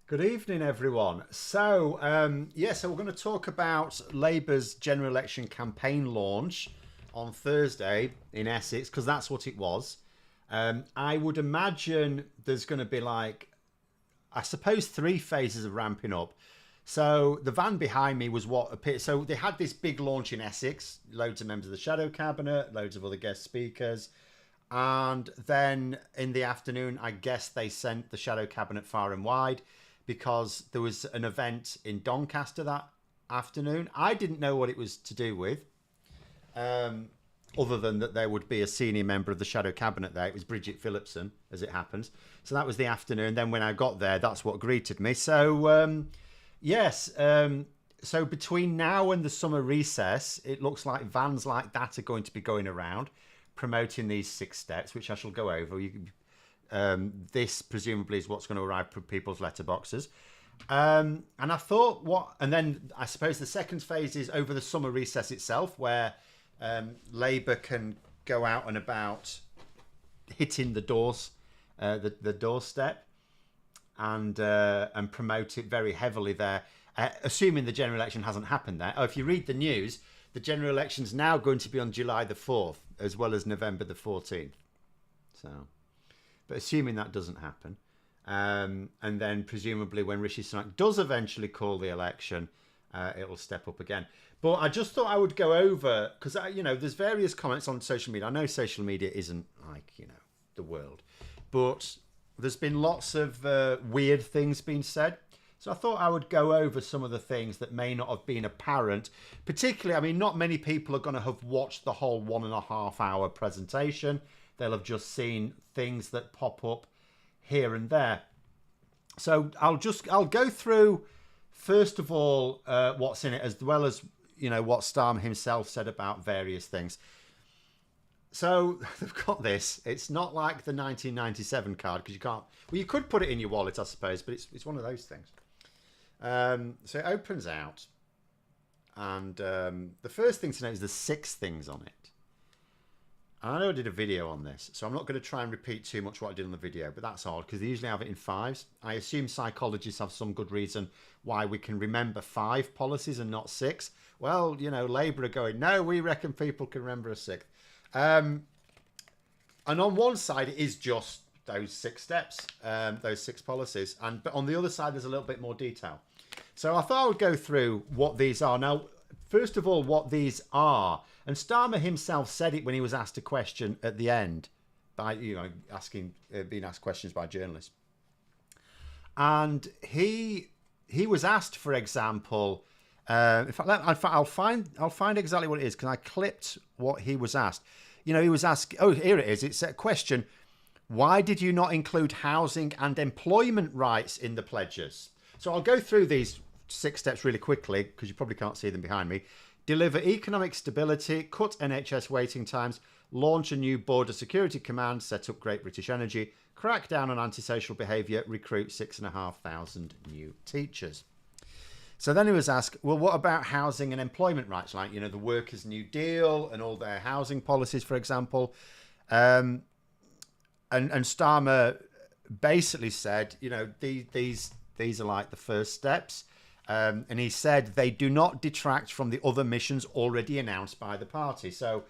Good evening, everyone. So we're going to talk about Labour's general election campaign launch on Thursday in Essex, because that's what it was. I would imagine there's going to be I suppose, three phases of ramping up. So the van behind me was what appeared. So they had this big launch in Essex, loads of members of the Shadow Cabinet, loads of other guest speakers. And then in the afternoon, I guess they sent the Shadow Cabinet far and wide, because there was an event in Doncaster that afternoon. I didn't know what it was to do with, other than that there would be a senior member of the Shadow Cabinet there. It was Bridget Phillipson, as it happens. So that was the afternoon. Then when I got there, that's what greeted me. So, so between now and the summer recess, it looks like vans like that are going to be going around promoting these 6 steps, which I shall go over. This presumably is what's going to arrive from people's letterboxes. And I thought and then I suppose the second phase is over the summer recess itself, where Labour can go out and about hitting the doors, the doorstep, and promote it very heavily there, assuming the general election hasn't happened there. Oh, if you read the news, the general election's now going to be on July the 4th, as well as November the 14th. So... But assuming that doesn't happen, and then presumably when Rishi Sunak does eventually call the election, it'll step up again. But I just thought I would go over, because, there's various comments on social media. I know social media isn't the world, but there's been lots of weird things being said. So I thought I would go over some of the things that may not have been apparent. Particularly, not many people are going to have watched the whole 1.5 hour presentation. They'll have just seen things that pop up here and there. So I'll go through, first of all, what's in it, as well as, what Starmer himself said about various things. So they've got this. It's not like the 1997 card, because you can't... Well, you could put it in your wallet, I suppose, but it's one of those things. So it opens out. And the first thing to note is there's 6 things on it. I know I did a video on this, so I'm not going to try and repeat too much what I did on the video, but that's odd, because they usually have it in 5s. I assume psychologists have some good reason why we can remember 5 policies and not 6. Well, Labour are going, no, we reckon people can remember a 6th. And on one side, it is just those 6 steps, those 6 policies. But on the other side, there's a little bit more detail. So I thought I would go through what these are. Now, first of all, what these are. And Starmer himself said it when he was asked a question at the end, by being asked questions by journalists. And he was asked, for example, in fact, I'll find exactly what it is, because I clipped what he was asked. He was asked. Oh, here it is. It's a question: why did you not include housing and employment rights in the pledges? So I'll go through these 6 steps really quickly, because you probably can't see them behind me. Deliver economic stability, cut NHS waiting times, launch a new border security command, set up Great British Energy, crack down on antisocial behaviour, recruit 6,500 new teachers. So then he was asked, well, what about housing and employment rights? Like, the Workers' New Deal and all their housing policies, for example. And Starmer basically said, these are like the first steps. And he said they do not detract from the other missions already announced by the party. So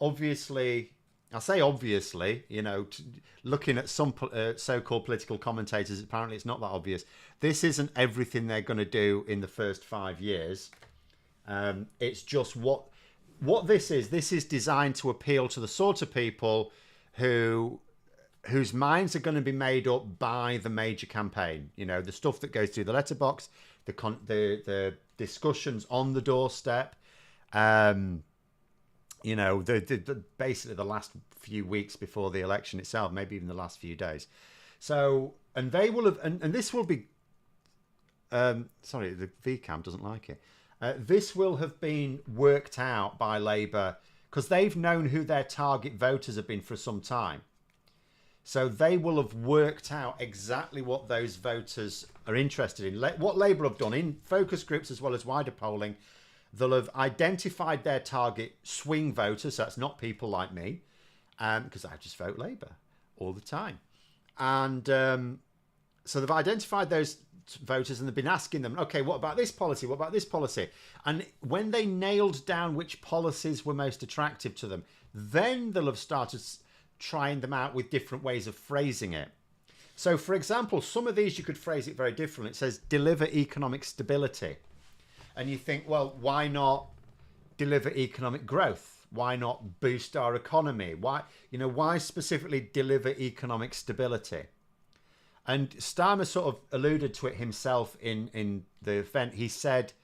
obviously, I say obviously, looking at some so-called political commentators, apparently it's not that obvious. This isn't everything they're going to do in the first 5 years. It's just what this is. This is designed to appeal to the sort of people whose minds are going to be made up by the major campaign. The stuff that goes through the letterbox, the discussions on the doorstep, basically the last few weeks before the election itself, maybe even the last few days. So, and they will have, and this will be, sorry, the VCAM doesn't like it. This will have been worked out by Labour, because they've known who their target voters have been for some time. So they will have worked out exactly what those voters are interested in. What Labour have done in focus groups as well as wider polling, they'll have identified their target swing voters. So that's not people like me, because I just vote Labour all the time. And So they've identified those voters and they've been asking them, okay, what about this policy? What about this policy? And when they nailed down which policies were most attractive to them, then they'll have started trying them out with different ways of phrasing it. So, for example, some of these you could phrase it very differently. It says deliver economic stability. And you think, well, why not deliver economic growth? Why not boost our economy? Why specifically deliver economic stability? And Starmer sort of alluded to it himself in the event. He said,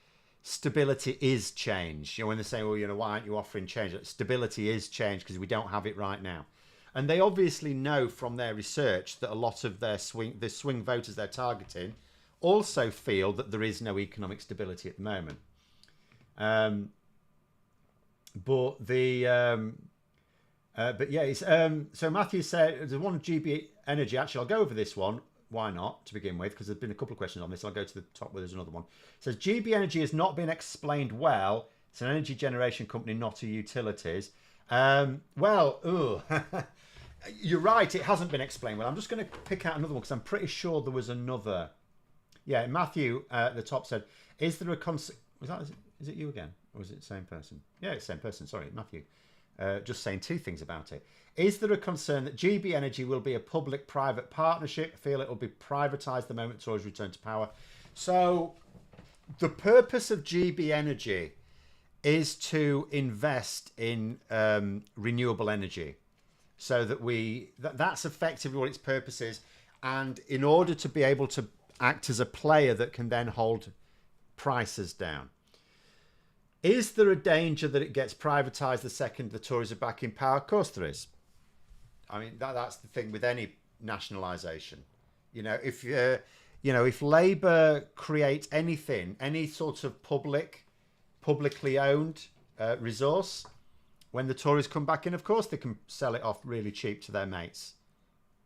stability is change. When they say, well, why aren't you offering change? Stability is change because we don't have it right now. And they obviously know from their research that a lot of the swing voters they're targeting also feel that there is no economic stability at the moment. So Matthew said there's one GB Energy. Actually, I'll go over this one. Why not, to begin with? Because there's been a couple of questions on this. I'll go to the top where there's another one. It says GB Energy has not been explained well. It's an energy generation company, not a utilities. You're right. It hasn't been explained well. I'm just going to pick out another one because I'm pretty sure there was another. Yeah, Matthew at the top said, "Is there a is it you again, or is it the same person?" Yeah, it's the same person. Sorry, Matthew. Just saying two things about it. Is there a concern that GB Energy will be a public-private partnership? I feel it will be privatised the moment Tories return to power. So the purpose of GB Energy is to invest in renewable energy, so that that's effectively what its purpose is. And in order to be able to act as a player that can then hold prices down. Is there a danger that it gets privatised the second the Tories are back in power? Of course there is. I mean, that's the thing with any nationalisation. If Labour create anything, any sort of publicly owned resource, when the Tories come back in, of course they can sell it off really cheap to their mates.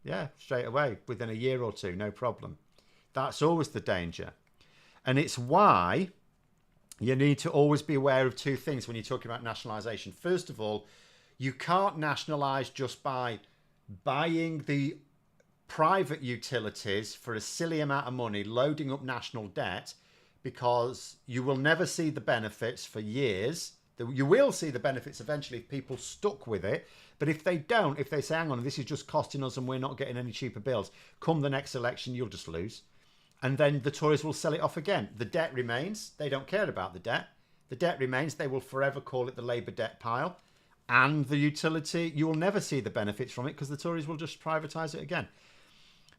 Yeah, straight away, within a year or two, no problem. That's always the danger. And it's why you need to always be aware of two things when you're talking about nationalisation. First of all, you can't nationalise just by buying the private utilities for a silly amount of money, loading up national debt, because you will never see the benefits for years. You will see the benefits eventually if people stuck with it. But if they don't, if they say, hang on, this is just costing us and we're not getting any cheaper bills, come the next election, you'll just lose. And then the Tories will sell it off again. The debt remains. They don't care about the debt. The debt remains. They will forever call it the Labour debt pile. And the utility, you will never see the benefits from it because the Tories will just privatise it again.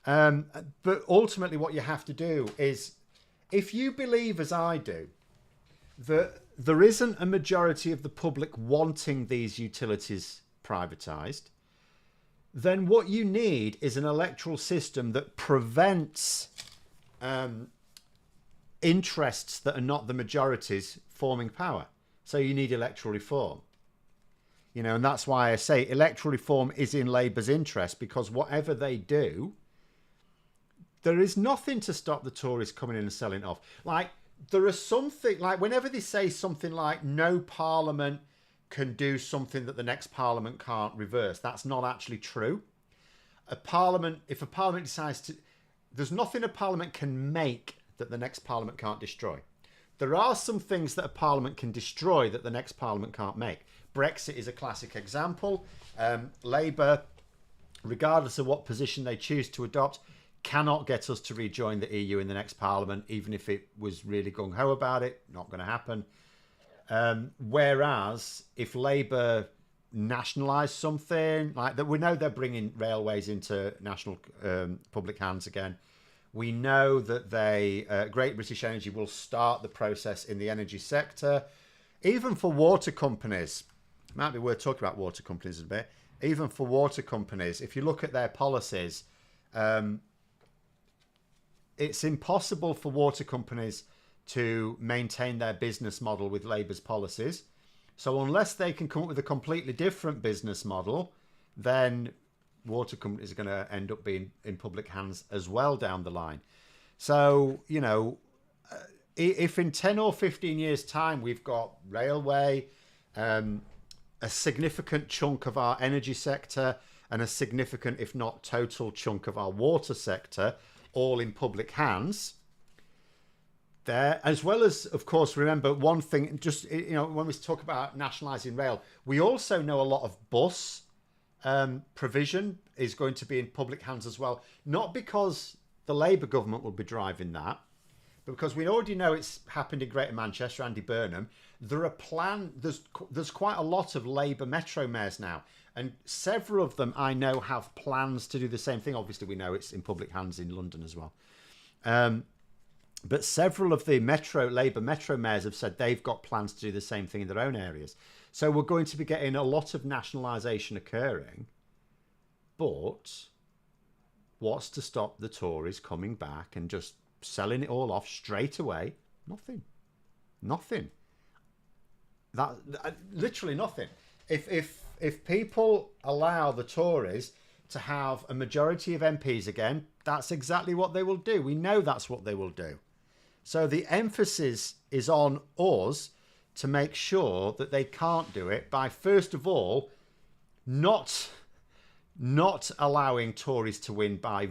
But ultimately what you have to do is, if you believe, as I do, that there isn't a majority of the public wanting these utilities privatised, then what you need is an electoral system that prevents interests that are not the majorities forming power. So you need electoral reform. And that's why I say electoral reform is in Labour's interest, because whatever they do, there is nothing to stop the Tories coming in and selling it off. Like, there is something, like whenever they say something like no parliament can do something that the next parliament can't reverse, that's not actually true. If a parliament decides to, there's nothing a parliament can make that the next parliament can't destroy. There are some things that a parliament can destroy that the next parliament can't make. Brexit is a classic example. Labour, regardless of what position they choose to adopt, cannot get us to rejoin the EU in the next parliament, even if it was really gung-ho about it. Not going to happen. Whereas if Labour nationalise something like that, we know they're bringing railways into national public hands again. We know that Great British Energy will start the process in the energy sector. Even for water companies, might be worth talking about water companies a bit. Even for water companies, if you look at their policies, it's impossible for water companies to maintain their business model with Labour's policies. So unless they can come up with a completely different business model, then water companies are going to end up being in public hands as well down the line. So, if in 10 or 15 years' time we've got railway, a significant chunk of our energy sector, and a significant, if not total, chunk of our water sector all in public hands there, as well as, of course, remember one thing, just, you know, when we talk about nationalising rail, we also know a lot of bus provision is going to be in public hands as well. Not because the Labour government will be driving that, but because we already know it's happened in Greater Manchester, Andy Burnham. There's quite a lot of Labour metro mayors now, and several of them I know have plans to do the same thing. Obviously, we know it's in public hands in London as well. But several of the Labour metro mayors have said they've got plans to do the same thing in their own areas. So we're going to be getting a lot of nationalisation occurring. But what's to stop the Tories coming back and just selling it all off straight away? Nothing. That literally nothing. If people allow the Tories to have a majority of MPs again, that's exactly what they will do. We know that's what they will do. So the emphasis is on us to make sure that they can't do it by, first of all, not allowing Tories to win by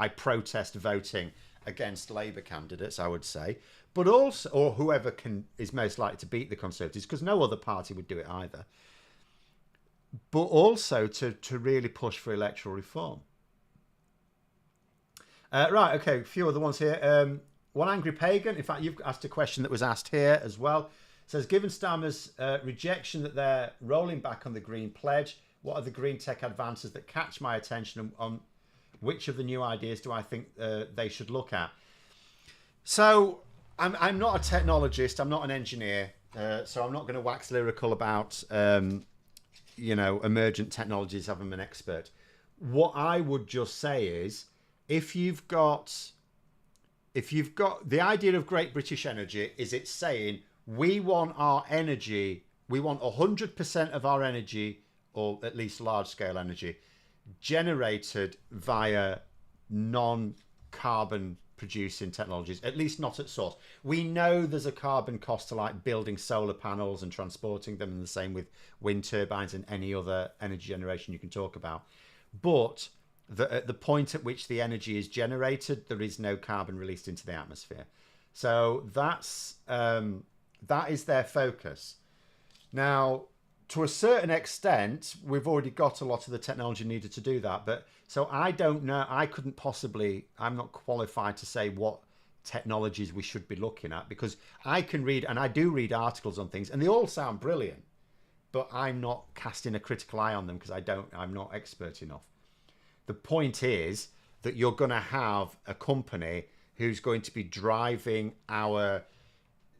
protest voting against Labour candidates, I would say, but also, or whoever is most likely to beat the Conservatives, because no other party would do it either, but also to really push for electoral reform. Right, okay, a few other ones here. One Angry Pagan, in fact, you've asked a question that was asked here as well. It says, given Starmer's rejection that they're rolling back on the Green Pledge, what are the green tech advances that catch my attention, on which of the new ideas do I think they should look at? So I'm not a technologist, I'm not an engineer, so I'm not going to wax lyrical about emergent technologies. I'm an expert. What I would just say is, if you've got the idea of Great British Energy, is it's saying we want our energy, we want 100% of our energy, or at least large scale energy, generated via non-carbon producing technologies, at least not at source. We know there's a carbon cost to like building solar panels and transporting them, and the same with wind turbines and any other energy generation you can talk about. But at the point at which the energy is generated, there is no carbon released into the atmosphere. So that is their focus. Now, to a certain extent, we've already got a lot of the technology needed to do that. But so I don't know. I'm not qualified to say what technologies we should be looking at, because I can read, and I do read articles on things, and they all sound brilliant, but I'm not casting a critical eye on them because I'm not expert enough. The point is that you're going to have a company who's going to be driving our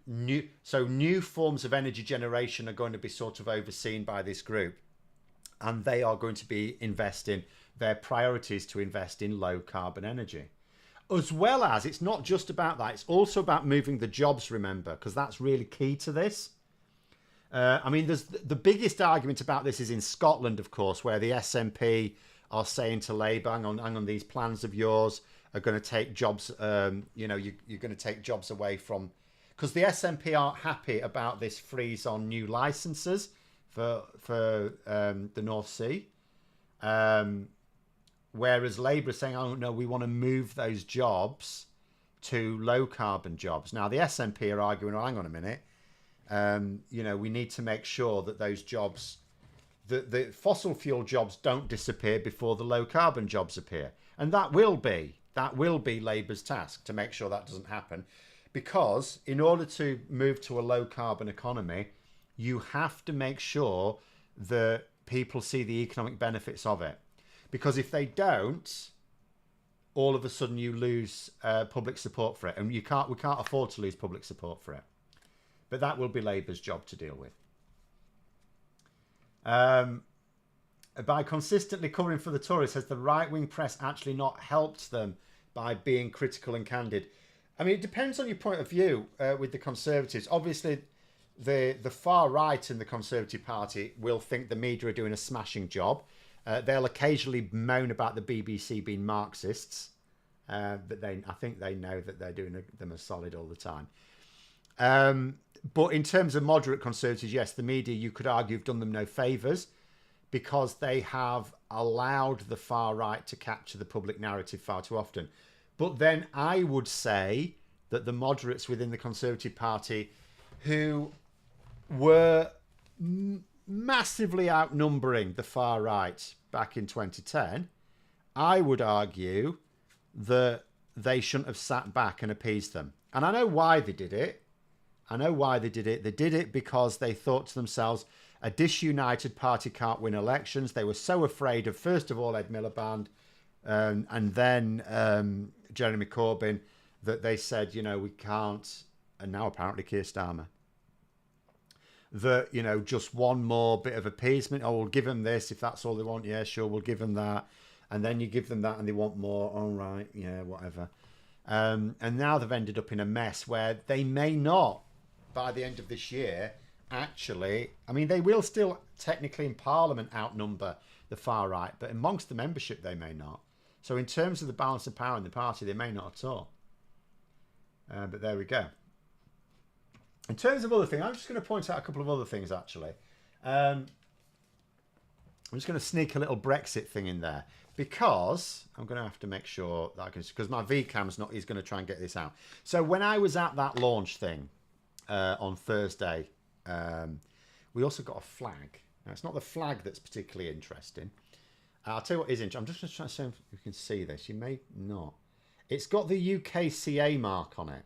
new forms of energy generation are going to be sort of overseen by this group, and they are going to be investing, their priorities to invest in low carbon energy. As well as, it's not just about that, it's also about moving the jobs, remember, because that's really key to this. I mean, there's the biggest argument about this is in Scotland, of course, where the SNP are saying to Labour, hang on, these plans of yours are going to take jobs, you're going to take jobs away from, because the SNP aren't happy about this freeze on new licences for the North Sea. Whereas Labour are saying, oh no, we want to move those jobs to low carbon jobs. Now the SNP are arguing, oh, hang on a minute, we need to make sure that those jobs, the fossil fuel jobs don't disappear before the low carbon jobs appear. And that will be Labour's task to make sure that doesn't happen. Because in order to move to a low carbon economy, you have to make sure that people see the economic benefits of it. Because if they don't, all of a sudden you lose public support for it. And we can't afford to lose public support for it. But that will be Labour's job to deal with. By consistently covering for the Tories, has the right-wing press actually not helped them by being critical and candid? I mean, it depends on your point of view with the Conservatives. Obviously, the far right in the Conservative Party will think the media are doing a smashing job. They'll occasionally moan about the BBC being Marxists, but I think they know that they're doing them a solid all the time. But in terms of moderate Conservatives, yes, the media, you could argue, have done them no favours, because they have allowed the far right to capture the public narrative far too often. But then I would say that the moderates within the Conservative Party, who were massively outnumbering the far right back in 2010, I would argue that they shouldn't have sat back and appeased them. And I know why they did it. They did it because they thought to themselves, a disunited party can't win elections. They were so afraid of, first of all, Ed Miliband, and then Jeremy Corbyn, that they said, we can't, and now apparently Keir Starmer, that, just one more bit of appeasement. Oh, we'll give them this if that's all they want. Yeah, sure, we'll give them that. And then you give them that and they want more. All right, yeah, whatever. And now they've ended up in a mess where they may not, by the end of this year, actually, they will still technically in Parliament outnumber the far right, but amongst the membership they may not. So in terms of the balance of power in the party, they may not at all. But there we go. In terms of other things, I'm just going to point out a couple of other things, actually. I'm just going to sneak a little Brexit thing in there, because I'm going to have to make sure that I can, because my VCAM's not, he's going to try and get this out. So when I was at that launch thing on Thursday, we also got a flag. Now, it's not the flag that's particularly interesting. I'll tell you what is interesting. I'm just going to try to see if you can see this. You may not. It's got the UKCA mark on it.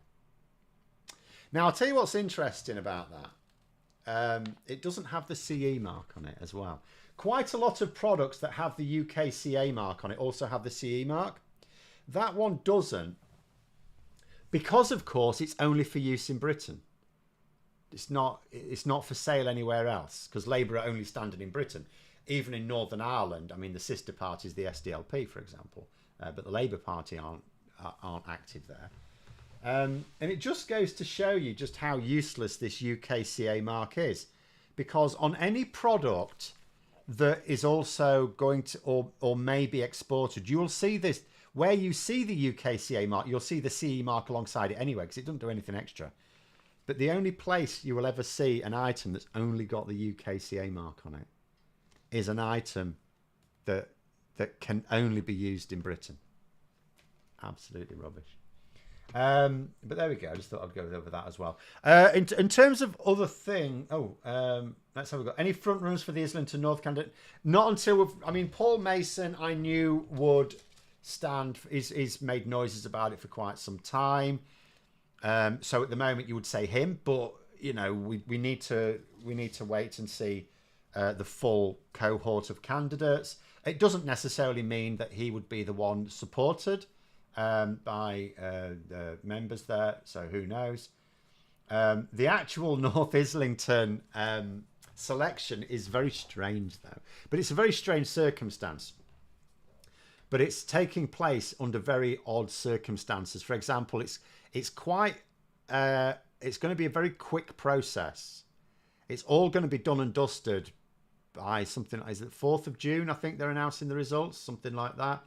Now, I'll tell you what's interesting about that. It doesn't have the CE mark on it as well. Quite a lot of products that have the UKCA mark on it also have the CE mark. That one doesn't, because, of course, it's only for use in Britain. It's not for sale anywhere else, because Labour are only standing in Britain. Even in Northern Ireland, the sister party is the SDLP, for example, but the Labour Party aren't active there. And it just goes to show you just how useless this UKCA mark is, because on any product that is also going to or may be exported, you will see this. Where you see the UKCA mark, you'll see the CE mark alongside it anyway, because it doesn't do anything extra. But the only place you will ever see an item that's only got the UKCA mark on it is an item that can only be used in Britain. Absolutely rubbish. But there we go. I just thought I'd go over that as well. In terms of other thing, let's have a go. Any front runners for the Islington North candidate? Not until Paul Mason, I knew would stand. He's made noises about it for quite some time. So at the moment you would say him, but we need to wait and see the full cohort of candidates. It doesn't necessarily mean that he would be the one supported by the members there, so who knows. The actual North Islington selection is very strange, though, but it's a very strange circumstance. But it's taking place under very odd circumstances. For example, it's quite it's going to be a very quick process. It's all going to be done and dusted by something like, is it 4th of June? I think they're announcing the results, something like that.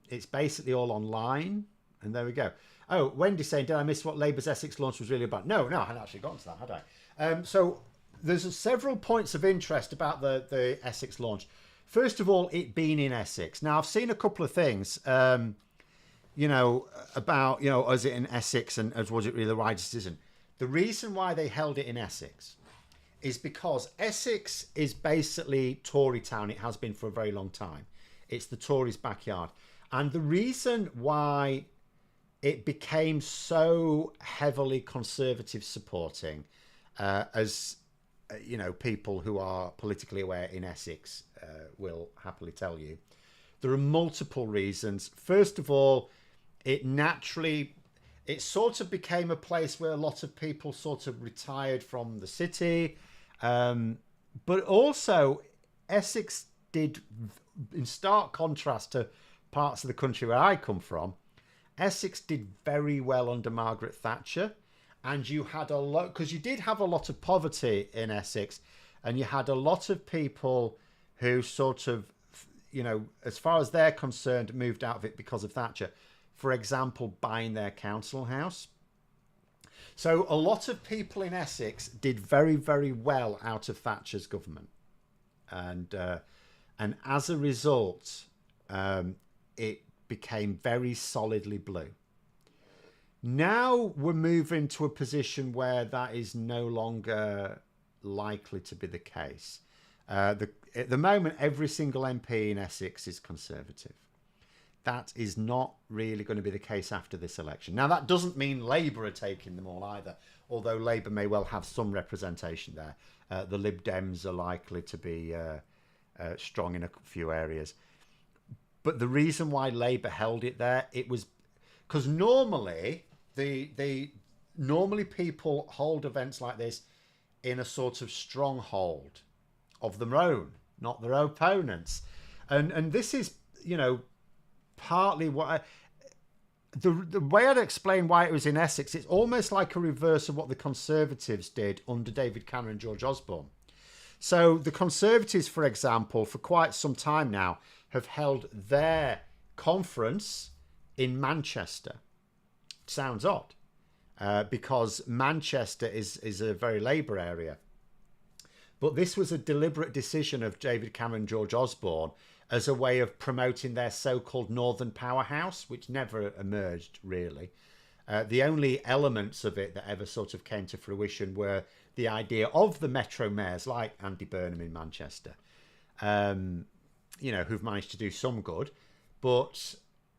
It's basically all online, and there we go. Oh, Wendy's saying, did I miss what Labour's Essex launch was really about? No, I hadn't actually gotten to that, had I? So there's several points of interest about the Essex launch. First of all, it being in Essex. Now, I've seen a couple of things, about, is it in Essex and was it really the right decision? The reason why they held it in Essex is because Essex is basically Tory town. It has been for a very long time. It's the Tories' backyard. And the reason why it became so heavily Conservative supporting, as people who are politically aware in Essex will happily tell you, there are multiple reasons. First of all, it sort of became a place where a lot of people sort of retired from the city. But also, Essex did, in stark contrast to parts of the country where I come from, Essex did very well under Margaret Thatcher. And you had a lot, because you did have a lot of poverty in Essex, and you had a lot of people who sort of, as far as they're concerned, moved out of it because of Thatcher. For example, buying their council house. So a lot of people in Essex did very, very well out of Thatcher's government. and as a result, it became very solidly blue. Now we're moving to a position where that is no longer likely to be the case. At the moment, every single MP in Essex is Conservative. That is not really going to be the case after this election. Now, that doesn't mean Labour are taking them all either, although Labour may well have some representation there. The Lib Dems are likely to be strong in a few areas. But the reason why Labour held it there, it was because normally normally people hold events like this in a sort of stronghold of their own, not their opponents. And this is, partly what the way I'd explain why it was in Essex, it's almost like a reverse of what the Conservatives did under David Cameron and George Osborne. So the Conservatives, for example, for quite some time now, have held their conference in Manchester. Sounds odd, because Manchester is a very Labour area. But this was a deliberate decision of David Cameron and George Osborne as a way of promoting their so-called Northern Powerhouse, which never emerged, really. The only elements of it that ever sort of came to fruition were the idea of the Metro mayors, like Andy Burnham in Manchester, who've managed to do some good. But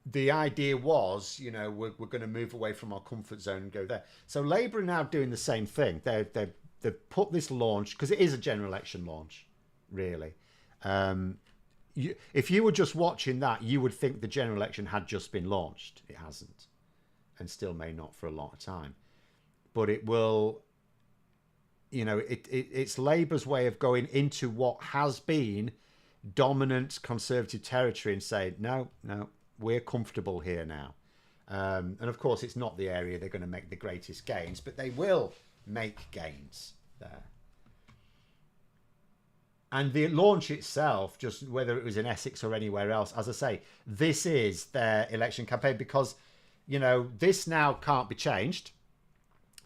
the idea was, we're going to move away from our comfort zone and go there. So Labour are now doing the same thing. They've put this launch, because it is a general election launch, really. If you were just watching that, you would think the general election had just been launched. It hasn't, and still may not for a long time. But it will, it's Labour's way of going into what has been dominant Conservative territory and saying, no, we're comfortable here now. And of course, it's not the area they're going to make the greatest gains, but they will make gains there. And the launch itself, just whether it was in Essex or anywhere else, as I say, this is their election campaign because, this now can't be changed.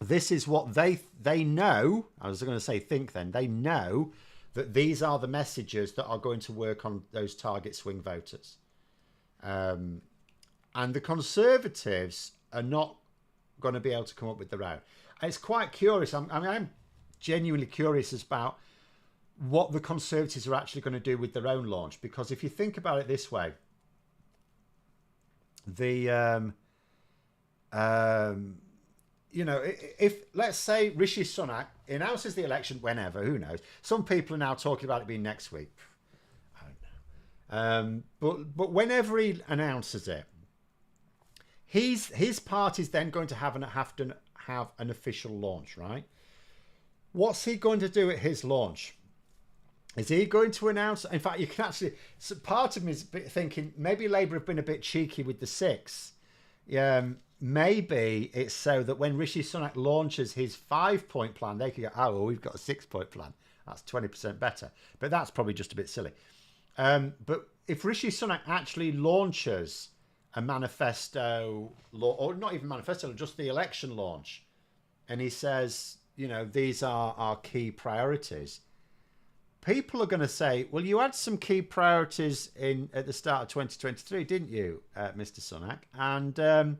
This is what they know. I was going to say think then. They know that these are the messages that are going to work on those target swing voters. And the Conservatives are not going to be able to come up with their own. It's quite curious. I'm genuinely curious about what the Conservatives are actually going to do with their own launch, because if you think about it this way, if let's say Rishi Sunak announces the election whenever, who knows? Some people are now talking about it being next week. I don't know. But whenever he announces it, his party's then going to have an official launch, right? What's he going to do at his launch? Is he going to announce? In fact, you can actually. So part of me is thinking maybe Labour have been a bit cheeky with the 6. Maybe it's so that when Rishi Sunak launches his 5-point plan, they could go, oh, well, we've got a 6-point plan. That's 20% better. But that's probably just a bit silly. But if Rishi Sunak actually launches a manifesto, or not even manifesto, just the election launch, and he says, these are our key priorities, people are going to say, well, you had some key priorities at the start of 2023, didn't you, Mr. Sunak? And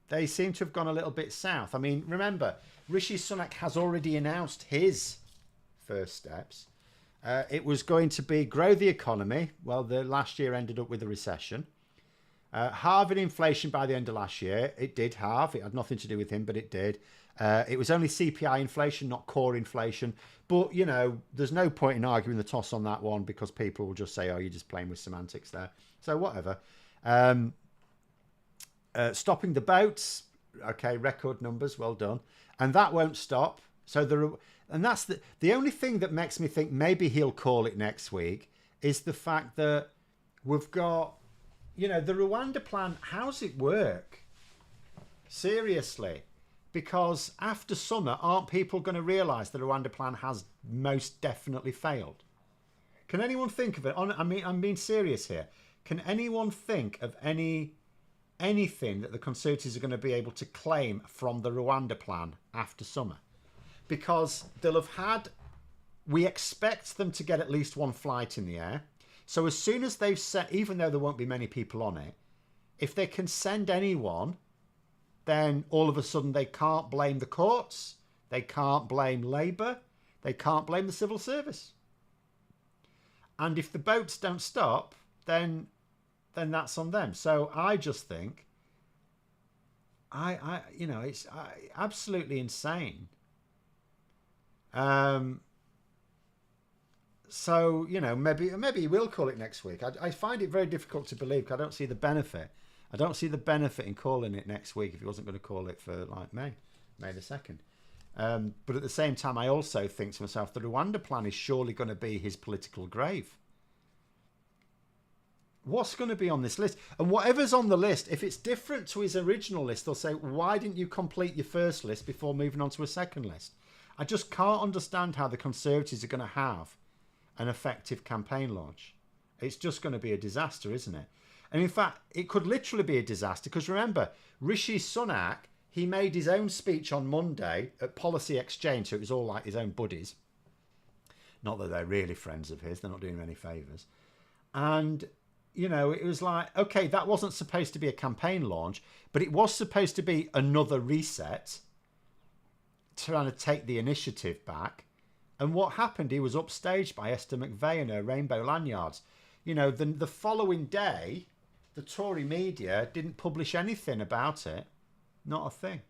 they seem to have gone a little bit south. I mean, remember, Rishi Sunak has already announced his first steps. It was going to be grow the economy. Well, the last year ended up with a recession. Halving inflation by the end of last year. It did halve. It had nothing to do with him, but it did. It was only CPI inflation, not core inflation. But, there's no point in arguing the toss on that one because people will just say, oh, you're just playing with semantics there. So whatever. Stopping the boats. Okay, record numbers. Well done. And that won't stop. So that's the only thing that makes me think maybe he'll call it next week is the fact that we've got, the Rwanda plan. How's it work? Seriously. Because after summer, aren't people going to realise the Rwanda plan has most definitely failed? Can anyone think of it? I'm being serious here. Can anyone think of anything that the Conservatives are going to be able to claim from the Rwanda plan after summer? Because they'll have had we expect them to get at least one flight in the air. So as soon as they've set, even though there won't be many people on it, if they can send anyone, then all of a sudden they can't blame the courts, they can't blame Labour, they can't blame the civil service. And if the boats don't stop, then that's on them. So I just think, it's absolutely insane. So, maybe we'll call it next week. I find it very difficult to believe because I don't see the benefit. I don't see the benefit in calling it next week if he wasn't going to call it for like May the 2nd. But at the same time, I also think to myself, the Rwanda plan is surely going to be his political grave. What's going to be on this list? And whatever's on the list, if it's different to his original list, they'll say, why didn't you complete your first list before moving on to a second list? I just can't understand how the Conservatives are going to have an effective campaign launch. It's just going to be a disaster, isn't it? And in fact, it could literally be a disaster because remember, Rishi Sunak, he made his own speech on Monday at Policy Exchange, so it was all like his own buddies. Not that they're really friends of his, they're not doing him any favours. And, it was like, okay, that wasn't supposed to be a campaign launch, but it was supposed to be another reset, trying to take the initiative back. And what happened? He was upstaged by Esther McVeigh and her rainbow lanyards. The following day, the Tory media didn't publish anything about it. Not a thing.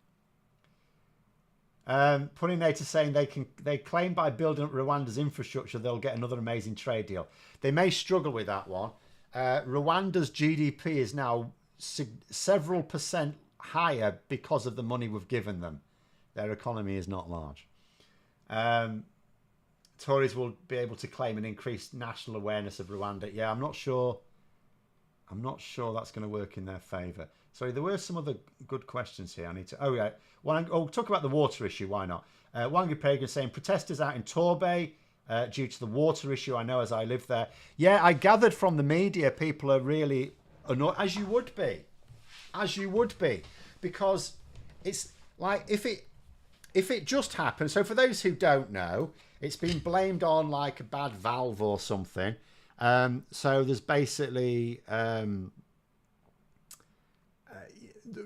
Putting later saying they claim by building up Rwanda's infrastructure they'll get another amazing trade deal. They may struggle with that one. Rwanda's GDP is now several percent higher because of the money we've given them. Their economy is not large. Tories will be able to claim an increased national awareness of Rwanda. Yeah, I'm not sure that's going to work in their favour. Sorry, there were some other good questions here. I need to. Oh yeah, talk about the water issue. Why not? Wangi Pagan saying protesters out in Torbay due to the water issue. I know as I live there. Yeah, I gathered from the media people are really annoyed, as you would be, because it's like if it just happened. So for those who don't know, it's been blamed on like a bad valve or something. So there's basically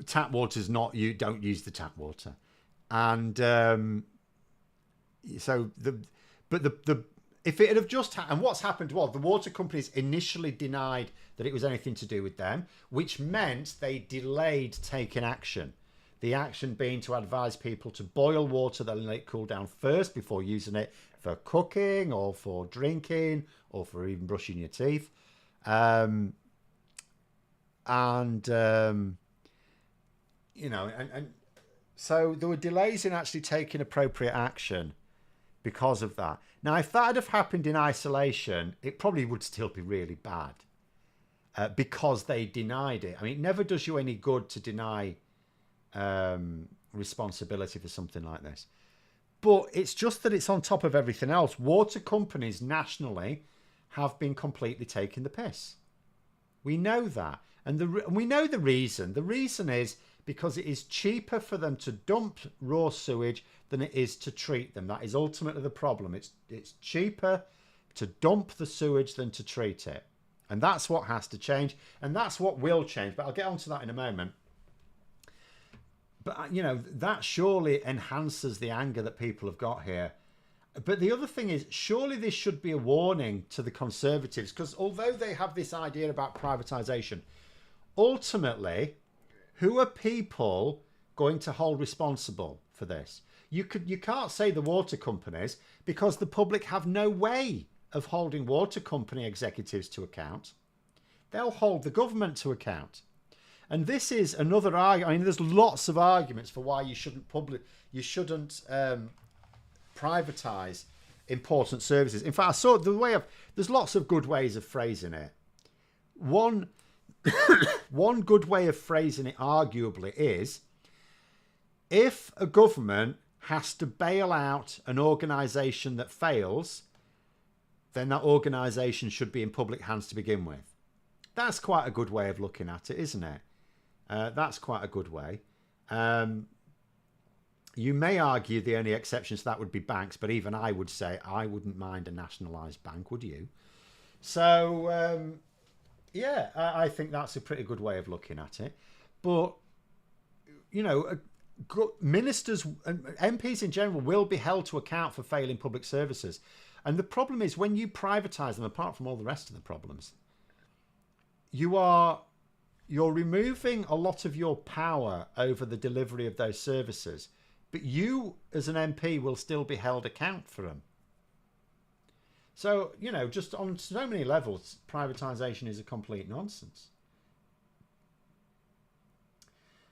tap water's not, you don't use the tap water, and so if it had have just and what's happened was the water companies initially denied that it was anything to do with them, which meant they delayed taking action. The action being to advise people to boil water, then let it cool down first before using it for cooking or for drinking or for even brushing your teeth. And so there were delays in actually taking appropriate action because of that. Now, if that had have happened in isolation, it probably would still be really bad because they denied it. I mean, it never does you any good to deny responsibility for something like this. But it's just that it's on top of everything else. Water companies nationally have been completely taking the piss. We know that. And we know the reason. The reason is because it is cheaper for them to dump raw sewage than it is to treat them. That is ultimately the problem. It's cheaper to dump the sewage than to treat it. And that's what has to change. And that's what will change. But I'll get onto that in a moment. But, that surely enhances the anger that people have got here. But the other thing is, surely this should be a warning to the Conservatives, because although they have this idea about privatisation, ultimately, who are people going to hold responsible for this? You can't say the water companies, because the public have no way of holding water company executives to account. They'll hold the government to account. And this is another argument. I mean, there's lots of arguments for why you shouldn't privatise important services. In fact, I saw there's lots of good ways of phrasing it. One good way of phrasing it, arguably, is if a government has to bail out an organisation that fails, then that organisation should be in public hands to begin with. That's quite a good way of looking at it, isn't it? That's quite a good way. You may argue the only exceptions to that would be banks, but even I would say I wouldn't mind a nationalised bank, would you? So, yeah, I think that's a pretty good way of looking at it. But, you know, ministers and MPs in general will be held to account for failing public services. And the problem is when you privatise them, apart from all the rest of the problems, you're removing a lot of your power over the delivery of those services. But you, as an MP, will still be held account for them. So, you know, just on so many levels, privatisation is a complete nonsense.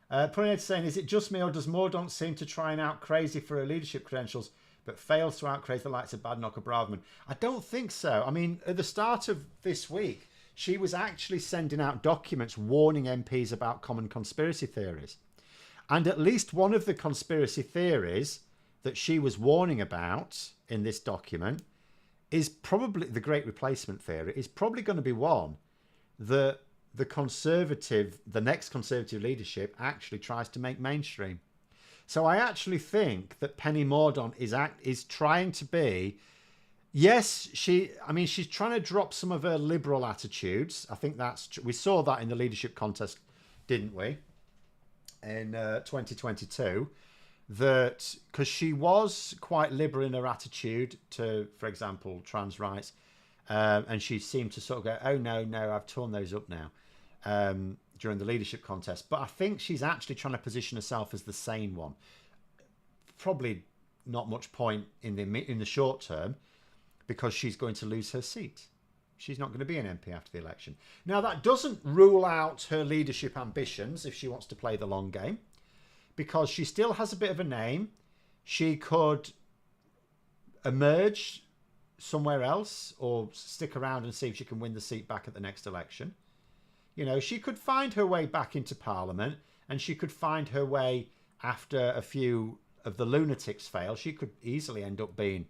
Punet's saying, is it just me or does Mordaunt seem to try and out crazy for her leadership credentials, but fails to out crazy the likes of Badenoch or Braverman? I don't think so. I mean, at the start of this week, she was actually sending out documents warning MPs about common conspiracy theories. And at least one of the conspiracy theories that she was warning about in this document is probably the Great Replacement theory, is probably going to be one that the next Conservative leadership actually tries to make mainstream. So I actually think that Penny Mordaunt is trying to be, yes, she's trying to drop some of her liberal attitudes. I think we saw that in the leadership contest, didn't we? In 2022, that because she was quite liberal in her attitude to, for example, trans rights, and she seemed to sort of go, oh no, I've torn those up now, during the leadership contest. But I think she's actually trying to position herself as the sane one. Probably not much point in the short term, because she's going to lose her seat. She's not going to be an MP after the election. Now, that doesn't rule out her leadership ambitions if she wants to play the long game, because she still has a bit of a name. She could emerge somewhere else or stick around and see if she can win the seat back at the next election. You know, she could find her way back into Parliament, and she could find her way after a few of the lunatics fail. She could easily end up being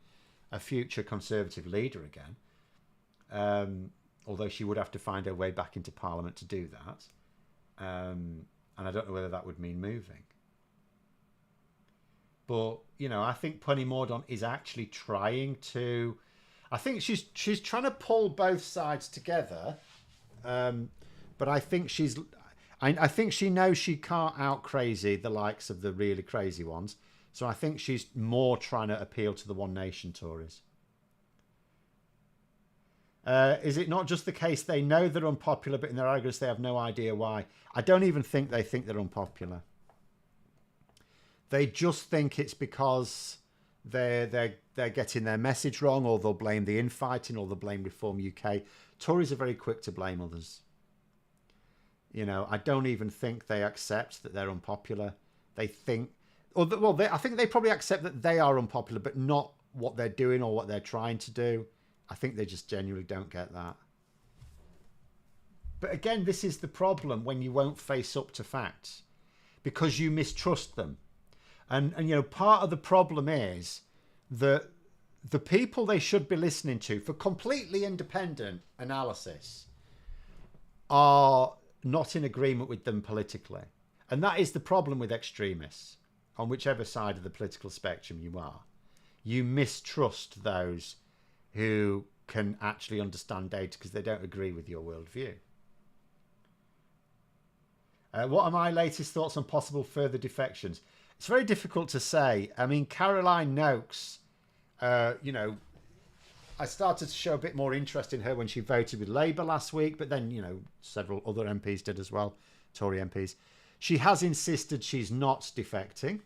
a future Conservative leader again. Although she would have to find her way back into Parliament to do that. And I don't know whether that would mean moving. But, you know, I think Penny Mordaunt is actually trying to... I think she's trying to pull both sides together. But I think I think she knows she can't out crazy the likes of the really crazy ones. So I think she's more trying to appeal to the One Nation Tories. Is it not just the case they know they're unpopular, but in their arrogance they have no idea why? I don't even think they think they're unpopular. They just think it's because they're getting their message wrong, or they'll blame the infighting, or they'll blame Reform UK. Tories are very quick to blame others. You know, I don't even think they accept that they're unpopular. They think, I think they probably accept that they are unpopular, but not what they're doing or what they're trying to do. I think they just genuinely don't get that. But again, this is the problem when you won't face up to facts, because you mistrust them. And you know, part of the problem is that the people they should be listening to for completely independent analysis are not in agreement with them politically. And that is the problem with extremists, on whichever side of the political spectrum you are. You mistrust those who can actually understand data because they don't agree with your worldview. What are my latest thoughts on possible further defections? It's very difficult to say. I mean, Caroline Noakes, you know, I started to show a bit more interest in her when she voted with Labour last week, but then, you know, several other MPs did as well, Tory MPs. She has insisted she's not defecting.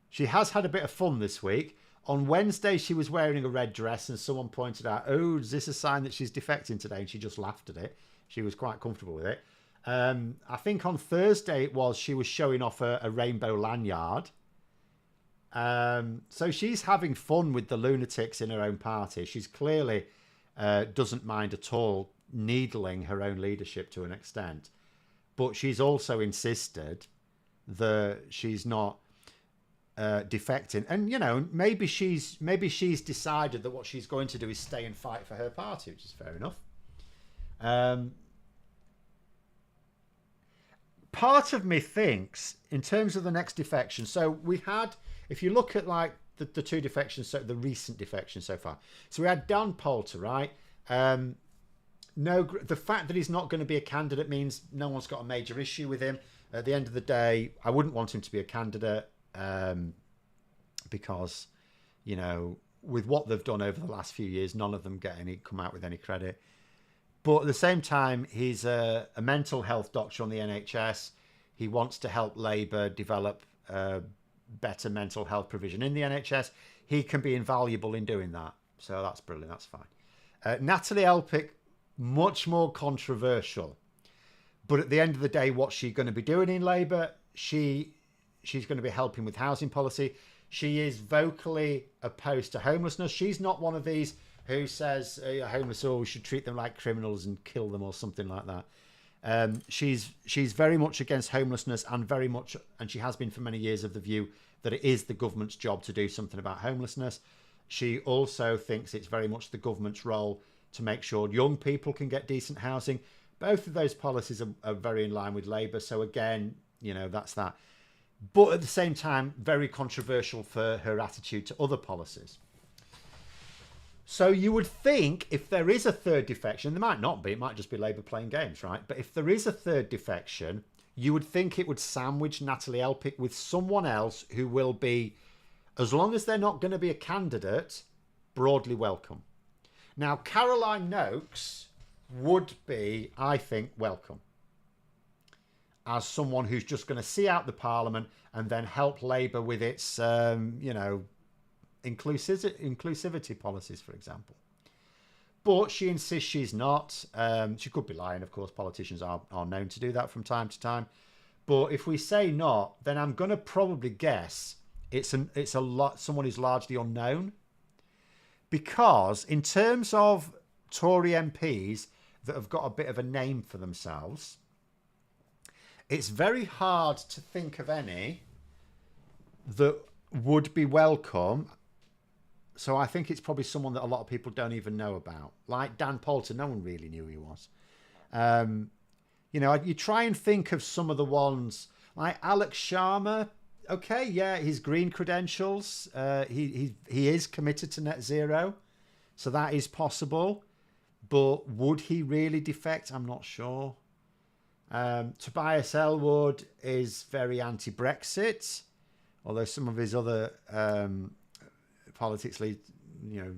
She has had a bit of fun this week. On Wednesday, she was wearing a red dress and someone pointed out, oh, is this a sign that she's defecting today? And she just laughed at it. She was quite comfortable with it. I think on Thursday she was showing off a rainbow lanyard. So she's having fun with the lunatics in her own party. She's clearly doesn't mind at all needling her own leadership to an extent. But she's also insisted that she's not defecting. And, you know, maybe she's decided that what she's going to do is stay and fight for her party, which is fair enough. part of me thinks, in terms of the next defection, so we had, if you look at like the two defections, so the recent defections so far. So we had Dan Poulter, right? No, the fact that he's not going to be a candidate means no one's got a major issue with him. At the end of the day, I wouldn't want him to be a candidate because, you know, with what they've done over the last few years, none of them come out with any credit. But at the same time, he's a mental health doctor on the NHS. He wants to help Labour develop better mental health provision in the NHS. He can be invaluable in doing that. So that's brilliant. That's fine. Natalie Elphicke, much more controversial. But at the end of the day, what's she going to be doing in Labour? She's going to be helping with housing policy. She is vocally opposed to homelessness. She's not one of these who says homeless, we should treat them like criminals and kill them or something like that. She's very much against homelessness and she has been for many years of the view that it is the government's job to do something about homelessness. She also thinks it's very much the government's role to make sure young people can get decent housing. Both of those policies are very in line with Labour. So again, you know, that's that. But at the same time, very controversial for her attitude to other policies. So you would think if there is a third defection, there might not be, it might just be Labour playing games, right? But if there is a third defection, you would think it would sandwich Natalie Elphicke with someone else who will be, as long as they're not going to be a candidate, broadly welcome. Now, Caroline Noakes would be, I think, welcome as someone who's just going to see out the Parliament and then help Labour with its, you know, inclusivity policies, for example. But she insists she's not. She could be lying, of course. Politicians are known to do that from time to time. But if we say not, then I'm going to probably guess it's a lot someone who's largely unknown. Because in terms of Tory MPs that have got a bit of a name for themselves, it's very hard to think of any that would be welcome. So I think it's probably someone that a lot of people don't even know about. Like Dan Poulter, no one really knew who he was. You know, you try and think of some of the ones like Alex Sharma. Okay, yeah, his green credentials. He is committed to net zero. So that is possible. But would he really defect? I'm not sure. Tobias Ellwood is very anti-Brexit. Although some of his other politics lead, you know,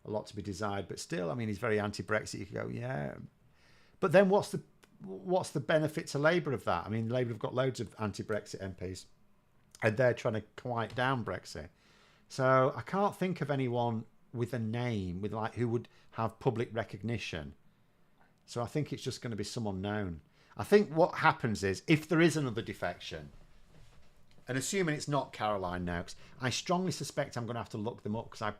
a lot to be desired. But still, I mean, he's very anti-Brexit. You could go, yeah. But then what's the benefit to Labour of that? I mean, Labour have got loads of anti-Brexit MPs. And they're trying to quiet down Brexit. So I can't think of anyone with a name, with like who would have public recognition. So I think it's just going to be someone known. I think what happens is, if there is another defection, and assuming it's not Caroline Noakes, I strongly suspect I'm going to have to look them up because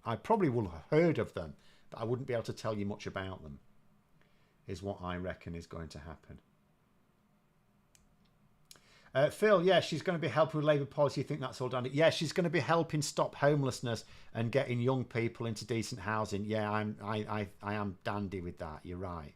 I probably will have heard of them, but I wouldn't be able to tell you much about them, is what I reckon is going to happen. Phil, yeah, she's going to be helping with Labour policy. You think that's all done? Yeah, she's going to be helping stop homelessness and getting young people into decent housing. Yeah, I am dandy with that. You're right.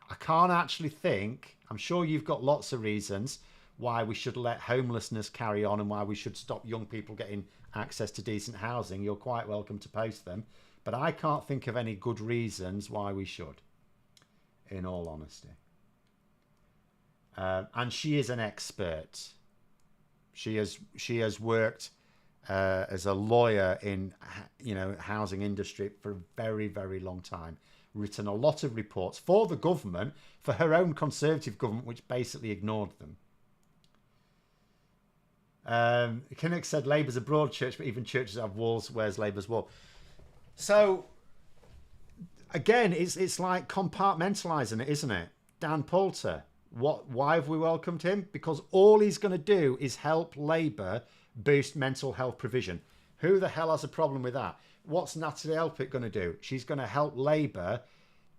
I can't actually think. I'm sure you've got lots of reasons why we should let homelessness carry on and why we should stop young people getting access to decent housing. You're quite welcome to post them. But I can't think of any good reasons why we should, in all honesty. And she is an expert. She has worked as a lawyer in, you know, housing industry for a very, very long time. Written a lot of reports for the government, for her own Conservative government, which basically ignored them. Kinnock said Labour's a broad church, but even churches have walls. Where's Labour's wall? So again, it's like compartmentalising it, isn't it? Dan Poulter. Why have we welcomed him? Because all he's going to do is help Labour boost mental health provision. Who the hell has a problem with that? What's Natalie Elphicke going to do? She's going to help Labour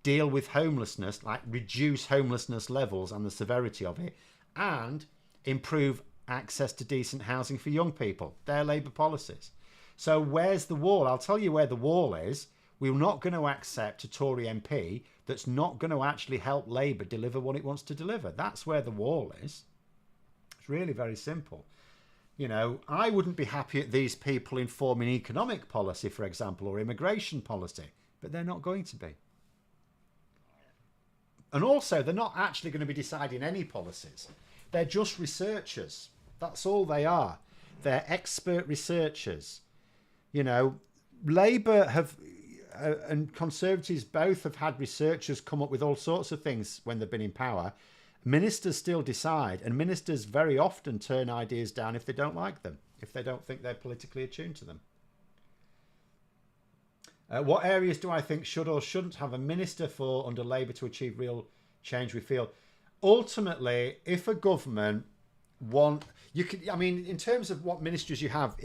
deal with homelessness, like reduce homelessness levels and the severity of it, and improve access to decent housing for young people. They're Labour policies. So where's the wall? I'll tell you where the wall is. We're not going to accept a Tory MP that's not going to actually help Labour deliver what it wants to deliver. That's where the wall is. It's really very simple. You know, I wouldn't be happy at these people informing economic policy, for example, or immigration policy, but they're not going to be. And also, they're not actually going to be deciding any policies. They're just researchers. That's all they are. They're expert researchers. You know, Labour have and Conservatives both have had researchers come up with all sorts of things when they've been in power. Ministers still decide, and ministers very often turn ideas down if they don't like them, if they don't think they're politically attuned to them. What areas do I think should or shouldn't have a minister for under Labour to achieve real change? We feel ultimately, if a government I mean, in terms of what ministries you have,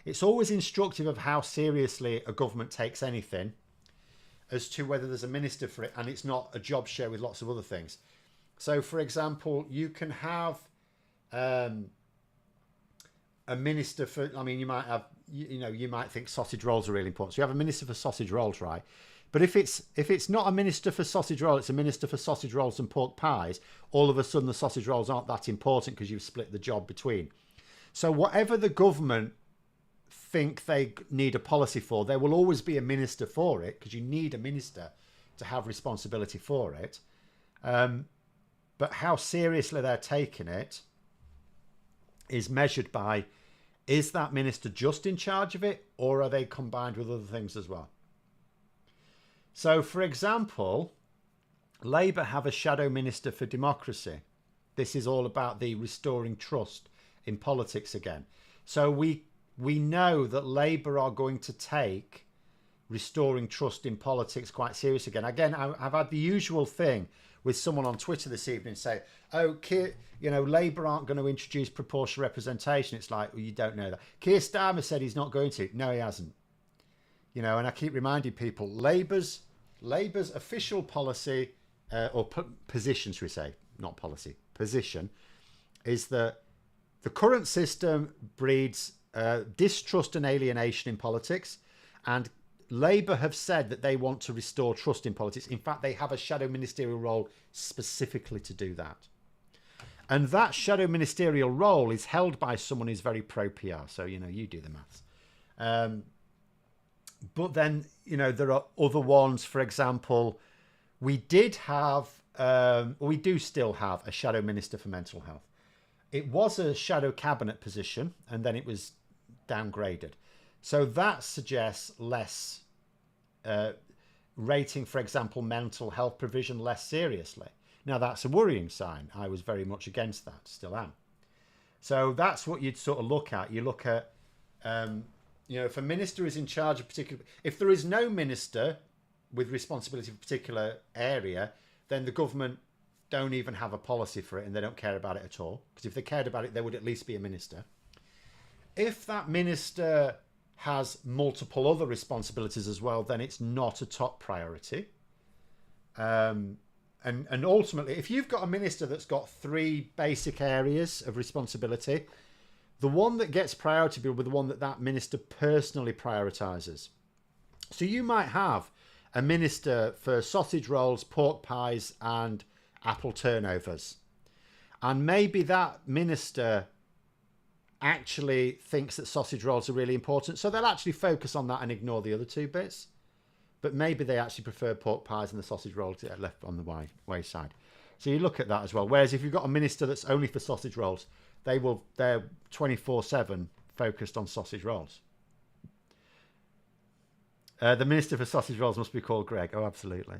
it's always instructive of how seriously a government takes anything as to whether there's a minister for it and it's not a job share with lots of other things. So, for example, you can have a minister for, I mean, you might have, you might think sausage rolls are really important. So you have a minister for sausage rolls, right? But if it's not a minister for sausage rolls, it's a minister for sausage rolls and pork pies, all of a sudden the sausage rolls aren't that important because you've split the job between. So whatever the government think they need a policy for, there will always be a minister for it because you need a minister to have responsibility for it. But how seriously they're taking it is measured by, is that minister just in charge of it, or are they combined with other things as well? So, for example, Labour have a shadow minister for democracy. This is all about the restoring trust in politics again. So we know that Labour are going to take restoring trust in politics quite serious again. Again, I've had the usual thing with someone on Twitter this evening say, oh, Labour aren't going to introduce proportional representation. It's like, well, you don't know that. Keir Starmer said he's not going to. No, he hasn't. And I keep reminding people, Labour's official policy, or position, should we say, not policy, position, is that the current system breeds distrust and alienation in politics, and Labour have said that they want to restore trust in politics. In fact, they have a shadow ministerial role specifically to do that. And that shadow ministerial role is held by someone who's very pro-PR. So, you do the maths. But then, there are other ones. For example, we do still have a shadow minister for mental health. It was a shadow cabinet position, and then it was downgraded. So that suggests less rating, for example, mental health provision less seriously. Now, that's a worrying sign. I was very much against that, still am. So that's what you'd sort of look at. You look at, if a minister is in charge of particular... If there is no minister with responsibility for a particular area, then the government don't even have a policy for it and they don't care about it at all. Because if they cared about it, there would at least be a minister. If that minister has multiple other responsibilities as well, then it's not a top priority. And ultimately, if you've got a minister that's got three basic areas of responsibility, the one that gets priority will be the one that minister personally prioritises. So you might have a minister for sausage rolls, pork pies and apple turnovers. And maybe that minister actually thinks that sausage rolls are really important. So they'll actually focus on that and ignore the other two bits. But maybe they actually prefer pork pies and the sausage rolls to get left on the wayside. So you look at that as well. Whereas if you've got a minister that's only for sausage rolls, they're 24/7 focused on sausage rolls. The minister for sausage rolls must be called Greg. Oh, absolutely.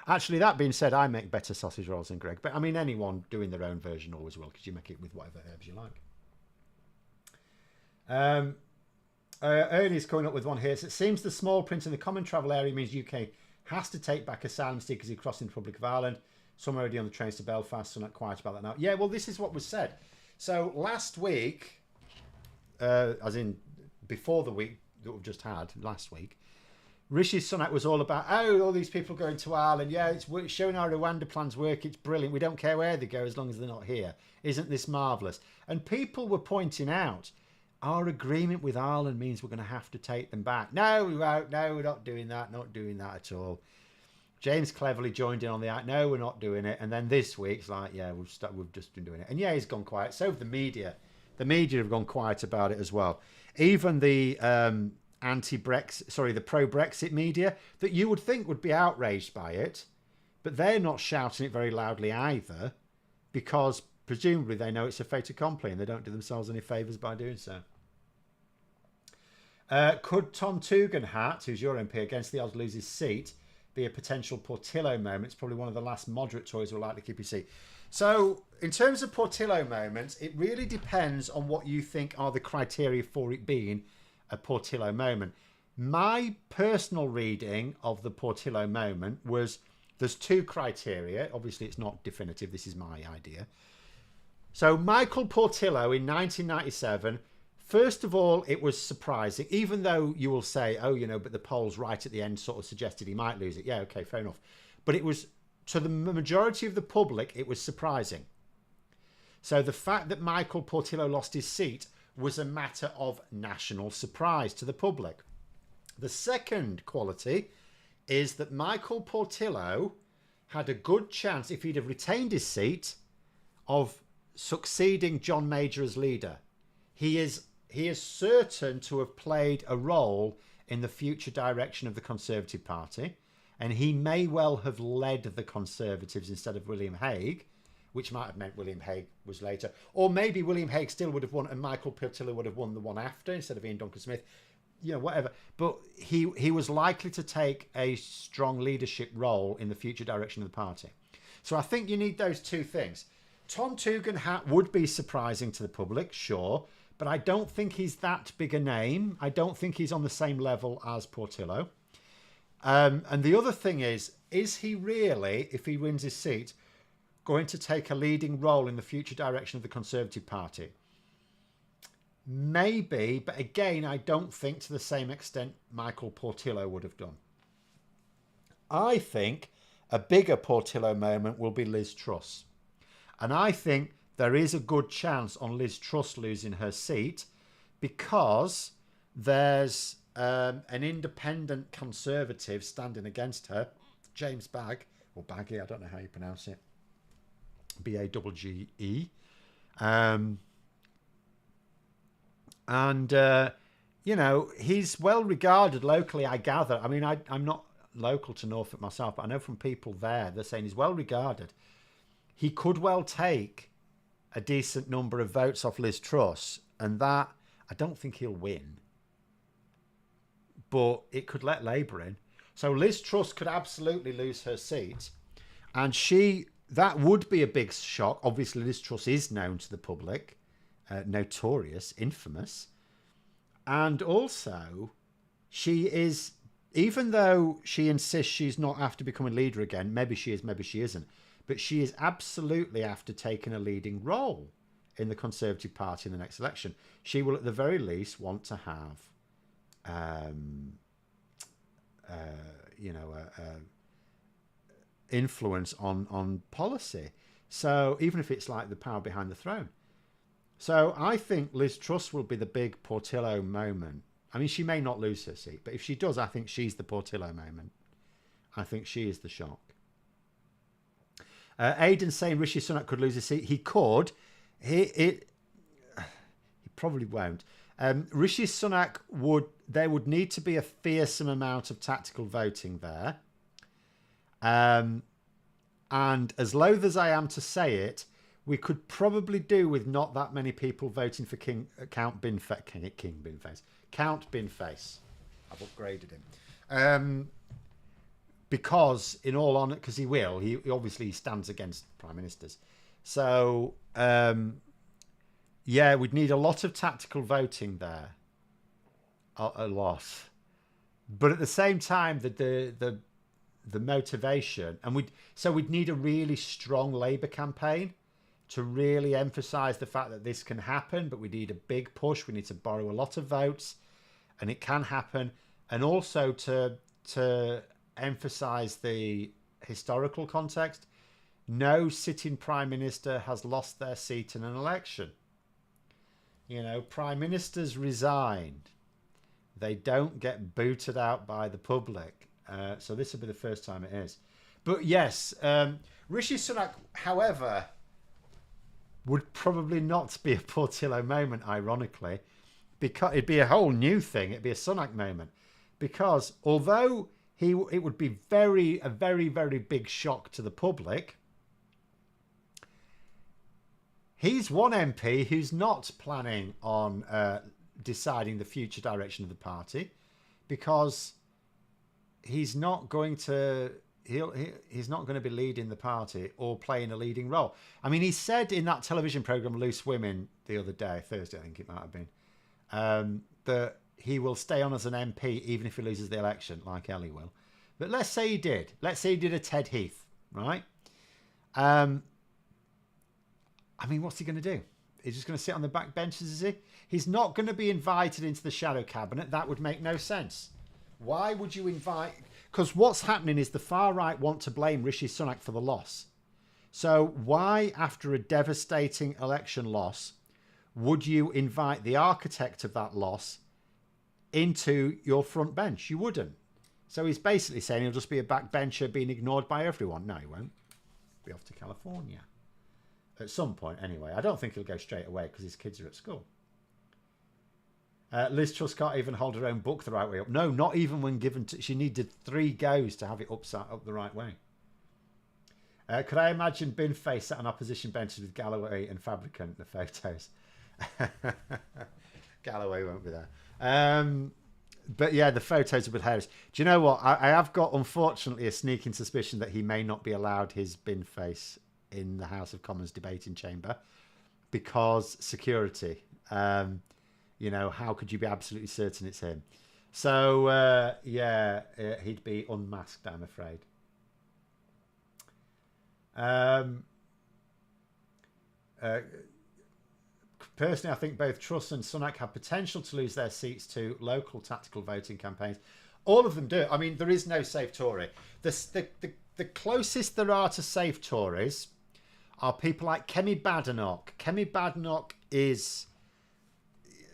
Actually, that being said, I make better sausage rolls than Greg. But I mean, anyone doing their own version always will, because you make it with whatever herbs you like. Ernie's coming up with one here. So it seems the small print in the common travel area means UK has to take back asylum seekers who cross in the Republic of Ireland. Some are already on the trains to Belfast, so not quiet about that now. Yeah, well, this is what was said. So last week, as in before the week that we've just had, last week, Rishi Sunak was all about, all these people going to Ireland. Yeah, it's showing our Rwanda plans work. It's brilliant. We don't care where they go as long as they're not here. Isn't this marvellous? And people were pointing out, our agreement with Ireland means we're going to have to take them back. No, we won't. No, we're not doing that. Not doing that at all. James cleverly joined in on the act. No, we're not doing it. And then this week, it's like, yeah, we've just been doing it. And yeah, he's gone quiet. So have the media. The media have gone quiet about it as well. Even the the pro-Brexit media that you would think would be outraged by it, but they're not shouting it very loudly either, because presumably they know it's a fait accompli and they don't do themselves any favours by doing so. Could Tom Tugendhat, who's your MP, against the odds lose his seat, be a potential Portillo moment? It's probably one of the last moderate Tories who will likely keep his seat. So in terms of Portillo moments, it really depends on what you think are the criteria for it being a Portillo moment. My personal reading of the Portillo moment was there's two criteria. Obviously, it's not definitive. This is my idea. So Michael Portillo in 1997, first of all, it was surprising, even though you will say, oh, but the polls right at the end sort of suggested he might lose it. Yeah, okay, fair enough. But it was, to the majority of the public, it was surprising. So the fact that Michael Portillo lost his seat was a matter of national surprise to the public. The second quality is that Michael Portillo had a good chance, if he'd have retained his seat, of succeeding John Major as leader. He is certain to have played a role in the future direction of the Conservative Party, and he may well have led the Conservatives instead of William Hague, which might have meant William Hague was later. Or maybe William Hague still would have won and Michael Portillo would have won the one after instead of Ian Duncan-Smith. Whatever. But he was likely to take a strong leadership role in the future direction of the party. So I think you need those two things. Tom Tugendhat would be surprising to the public, sure, but I don't think he's that big a name. I don't think he's on the same level as Portillo. And the other thing is he really, if he wins his seat, going to take a leading role in the future direction of the Conservative Party? Maybe, but again, I don't think to the same extent Michael Portillo would have done. I think a bigger Portillo moment will be Liz Truss. And I think there is a good chance on Liz Truss losing her seat because there's an independent Conservative standing against her, James Bagge, or Baggy, I don't know how you pronounce it, B-A-G-G-E. He's well regarded locally, I gather. I mean, I'm not local to Norfolk myself, but I know from people there, they're saying he's well regarded. He could well take a decent number of votes off Liz Truss, and that, I don't think he'll win. But it could let Labour in. So Liz Truss could absolutely lose her seat, and that would be a big shock. Obviously, Liz Truss is known to the public, notorious, infamous. And also, she is, even though she insists she's not after becoming leader again, maybe she is, maybe she isn't, but she is absolutely after taking a leading role in the Conservative Party in the next election. She will, at the very least, want to have, influence on policy. So even if it's like the power behind the throne. So I think Liz Truss will be the big Portillo moment. I mean, she may not lose her seat, but if she does, I think she's the Portillo moment. I think she is the shock. Aidan's saying Rishi Sunak could lose his seat. He could. He probably won't. Rishi Sunak there would need to be a fearsome amount of tactical voting there. And as loath as I am to say it, we could probably do with not that many people voting for Count Binface. Count Binface. I've upgraded him. Because, in all honour, because he will, he obviously stands against prime ministers. So, we'd need a lot of tactical voting there. A lot. But at the same time, the motivation, and we'd need a really strong Labour campaign to really emphasise the fact that this can happen, but we need a big push. We need to borrow a lot of votes, and it can happen. And also to emphasise the historical context. No sitting prime minister has lost their seat in an election. Prime Ministers resigned. They don't get booted out by the public. So this will be the first time it is. But yes, Rishi Sunak, however, would probably not be a Portillo moment, ironically, because it'd be a whole new thing. It'd be a Sunak moment. Because although it would be a very, very big shock to the public, he's one MP who's not planning on deciding the future direction of the party, because he's not going to he's not going to be leading the party or playing a leading role. I mean, he said in that television program Loose Women the other day, Thursday I think it might have been, that he will stay on as an MP even if he loses the election, like Ellie will. But let's say he did. Let's say he did a Ted Heath, right? I mean, what's he going to do? He's just going to sit on the back benches, is he? He's not going to be invited into the shadow cabinet. That would make no sense. Why would you invite... Because what's happening is the far right want to blame Rishi Sunak for the loss. So why, after a devastating election loss, would you invite the architect of that loss into your front bench? You wouldn't. So he's basically saying he'll just be a backbencher being ignored by everyone. No, he won't. Be off to California. At some point, anyway. I don't think he'll go straight away because his kids are at school. Liz Truss can't even hold her own book the right way up. No, not even when given to... She needed 3 goes to have it up the right way. Could I imagine Binface sat on opposition benches with Galloway and Fabricant, the photos? Galloway won't be there. But yeah, the photos are with Harris. Do you know what? I have got, unfortunately, a sneaking suspicion that he may not be allowed his Binface in the House of Commons debating chamber because security. How could you be absolutely certain it's him? So, he'd be unmasked, I'm afraid. Personally, I think both Truss and Sunak have potential to lose their seats to local tactical voting campaigns. All of them do. I mean, there is no safe Tory. The closest there are to safe Tories are people like Kemi Badenoch. Kemi Badenoch is...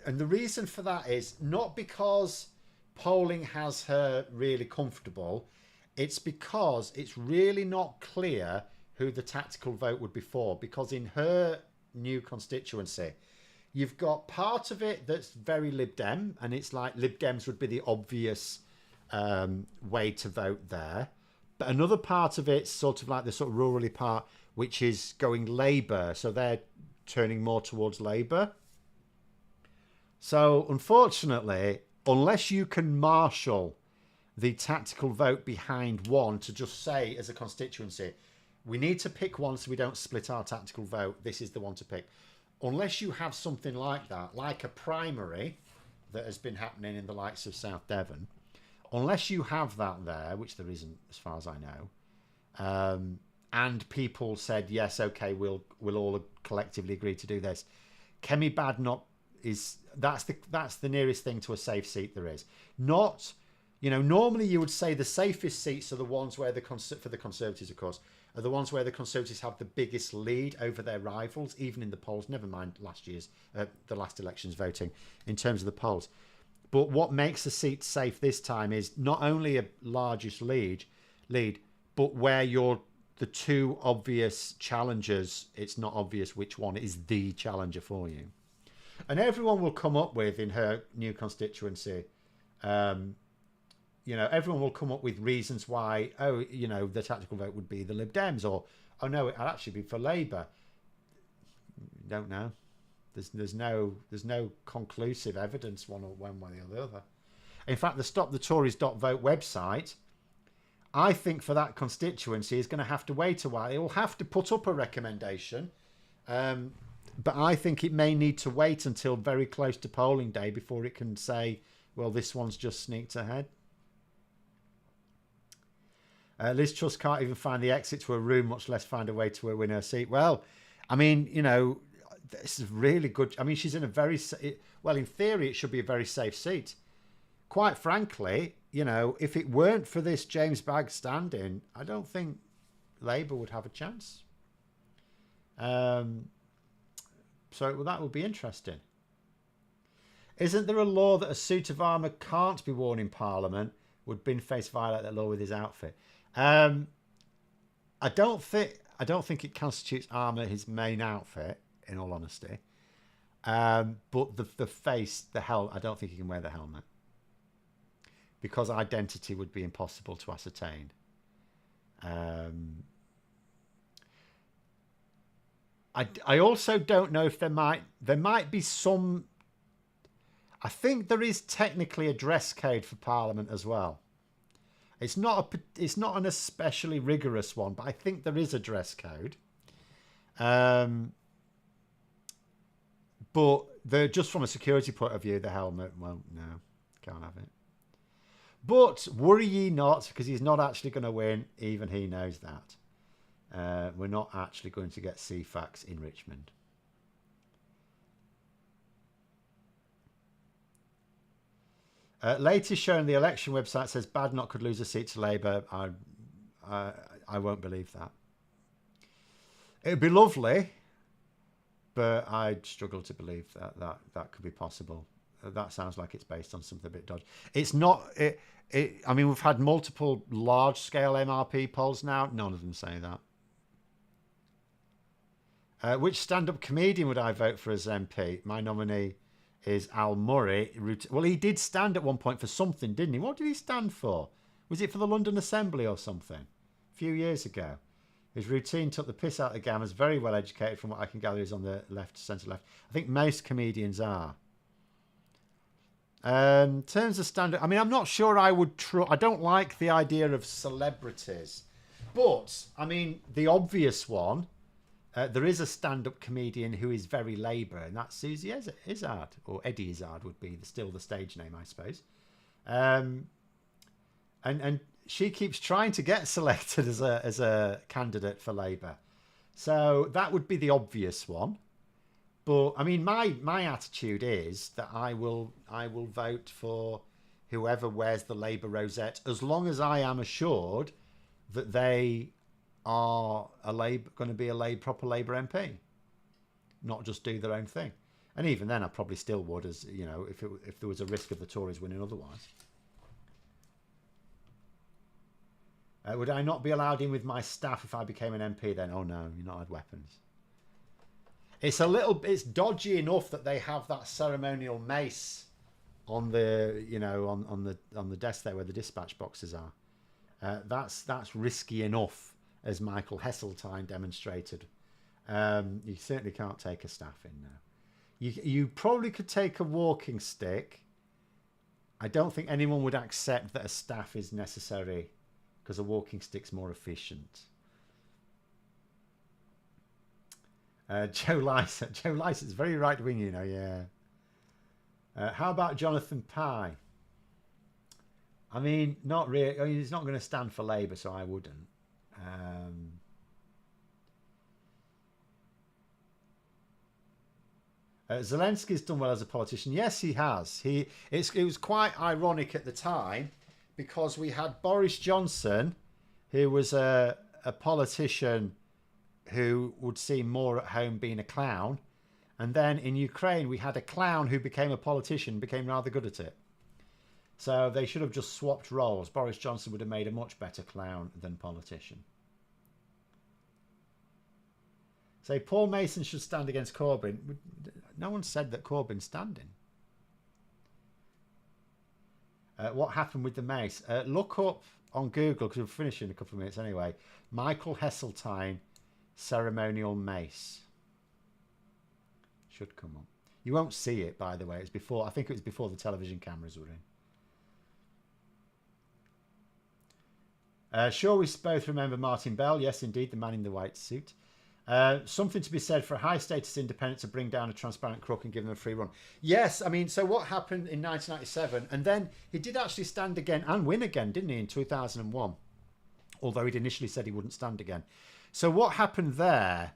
And the reason for that is not because polling has her really comfortable. It's because it's really not clear who the tactical vote would be for. Because in her new constituency, you've got part of it that's very Lib Dem. And it's like Lib Dems would be the obvious way to vote there. But another part of it's sort of like the sort of rurally part, which is going Labour. So they're turning more towards Labour. So, unfortunately, unless you can marshal the tactical vote behind one to just say as a constituency, we need to pick one so we don't split our tactical vote, this is the one to pick. Unless you have something like that, like a primary that has been happening in the likes of South Devon, unless you have that there, which there isn't as far as I know, and people said, yes, okay, we'll all collectively agree to do this, Kemi Badenoch that's the nearest thing to a safe seat there is. Not, normally you would say the safest seats are the ones where for the Conservatives, of course, are the ones where the Conservatives have the biggest lead over their rivals, even in the polls, never mind the last election's voting in terms of the polls. But what makes a seat safe this time is not only a largest lead, but where you're the 2 obvious challengers, it's not obvious which one is the challenger for you. And everyone will come up with, in her new constituency, everyone will come up with reasons why, the tactical vote would be the Lib Dems, or, oh no, it'd actually be for Labour. Don't know. There's no conclusive evidence one way or the other. In fact, the StopTheTories.vote website, I think for that constituency is going to have to wait a while. It will have to put up a recommendation. But I think it may need to wait until very close to polling day before it can say, well, this one's just sneaked ahead. Liz Truss can't even find the exit to her room, much less find a way to win her seat. Well, I mean, this is really good. I mean, she's in a very... Well, in theory, it should be a very safe seat. Quite frankly, if it weren't for this James Bagg stand-in, I don't think Labour would have a chance. So that would be interesting. Isn't there a law that a suit of armour can't be worn in Parliament? Would Bin-Face violate that law with his outfit? I don't think it constitutes armour his main outfit, in all honesty. But the face, the helmet, I don't think he can wear the helmet. Because identity would be impossible to ascertain. I also don't know if there might be some. I think there is technically a dress code for Parliament as well. It's not an especially rigorous one, but I think there is a dress code. But just from a security point of view, the helmet, well, no, can't have it. But worry ye not, because he's not actually going to win. Even he knows that. We're not actually going to get CFAX in Richmond. Latest show on the election website says Badenoch could lose a seat to Labour. I won't believe that. It'd be lovely, but I'd struggle to believe that could be possible. That sounds like it's based on something a bit dodgy. It's not. I mean, we've had multiple large-scale MRP polls now. None of them say that. Which stand-up comedian would I vote for as MP? My nominee is Al Murray. Well, he did stand at one point for something, didn't he? What did he stand for? Was it for the London Assembly or something? A few years ago. His routine took the piss out of the gammers. Very well educated from what I can gather. He's on the left, centre-left. I think most comedians are. In terms of stand-up, I mean, I'm not sure I would I don't like the idea of celebrities. But, I mean, the obvious one, there is a stand-up comedian who is very Labour, and that's Susie Izzard, or Eddie Izzard would be still the stage name, I suppose. And she keeps trying to get selected as a candidate for Labour, so that would be the obvious one. But I mean, my attitude is that I will vote for whoever wears the Labour rosette, as long as I am assured that they are going to be a proper Labour MP, not just do their own thing. And even then, I probably still would, as you know, if there was a risk of the Tories winning otherwise. Would I not be allowed in with my staff if I became an MP then? Oh no, you're not had weapons. It's dodgy enough that they have that ceremonial mace on the, on the desk there where the dispatch boxes are. That's risky enough, as Michael Heseltine demonstrated. You certainly can't take a staff in now. You probably could take a walking stick. I don't think anyone would accept that a staff is necessary, because a walking stick's more efficient. Joe Lycett's very right wing, yeah. How about Jonathan Pye? I mean, not really. I mean, he's not going to stand for Labour, so I wouldn't. Zelensky's done well as a politician. Yes, he has. It was quite ironic at the time, because we had Boris Johnson, who was a politician who would seem more at home being a clown. And then in Ukraine, we had a clown who became a politician, became rather good at it. So they should have just swapped roles. Boris Johnson would have made a much better clown than politician. Say Paul Mason should stand against Corbyn. No one said that Corbyn's standing. What happened with the mace? Look up on Google, because we're finishing in a couple of minutes anyway. Michael Heseltine ceremonial mace. Should come up. You won't see it, by the way. It's before. I think it was before the television cameras were in. Sure, we both remember Martin Bell. Yes, indeed, the man in the white suit. Something to be said for a high-status independent to bring down a transparent crook and give them a free run. Yes, I mean, so what happened in 1997? And then he did actually stand again and win again, didn't he, in 2001? Although he'd initially said he wouldn't stand again. So what happened there?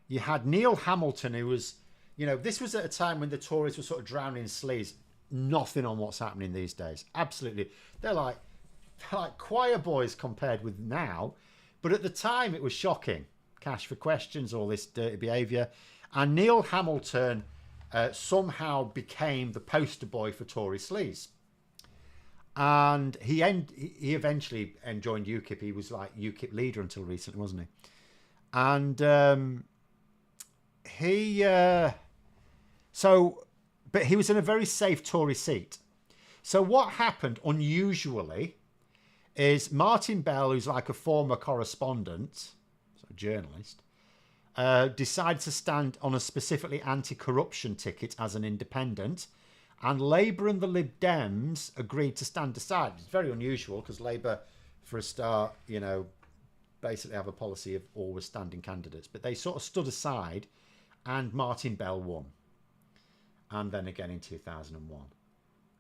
You had Neil Hamilton, who was, this was at a time when the Tories were sort of drowning in sleaze. Nothing on what's happening these days. Absolutely. They're like choir boys compared with now. But at the time, it was shocking. Cash for questions, all this dirty behaviour. And Neil Hamilton somehow became the poster boy for Tory sleaze. And he eventually joined UKIP. He was like UKIP leader until recently, wasn't he? And but he was in a very safe Tory seat. So what happened unusually is Martin Bell, who's like a former correspondent, so a journalist, decided to stand on a specifically anti-corruption ticket as an independent, and Labour and the Lib Dems agreed to stand aside. It's very unusual because Labour, for a start, basically have a policy of always standing candidates, but they sort of stood aside, and Martin Bell won, and then again in 2001.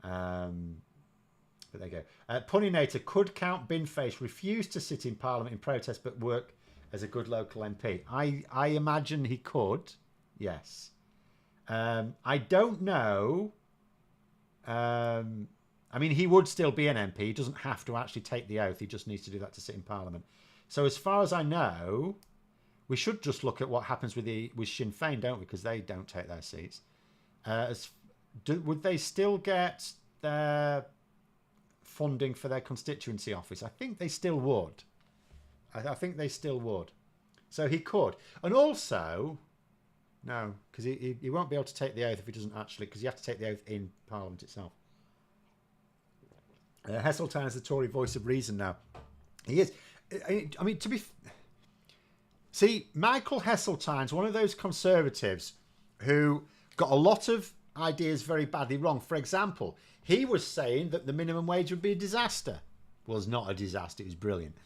But there you go. Punninator, could Count Binface refuse to sit in Parliament in protest but work as a good local MP? I imagine he could, yes. I don't know. I mean, he would still be an MP. He doesn't have to actually take the oath. He just needs to do that to sit in Parliament. So as far as I know, we should just look at what happens with Sinn Féin, don't we? Because they don't take their seats. Would they still get their funding for their constituency office? I think they still would. I think they still would. So he could. And also, no, because he won't be able to take the oath if he doesn't actually, because you have to take the oath in Parliament itself. Heseltine is the Tory voice of reason now. He is. I mean, see, Michael Heseltine's one of those Conservatives who got a lot of ideas very badly wrong. For example, he was saying that the minimum wage would be a disaster. Well, it's not a disaster. It was brilliant.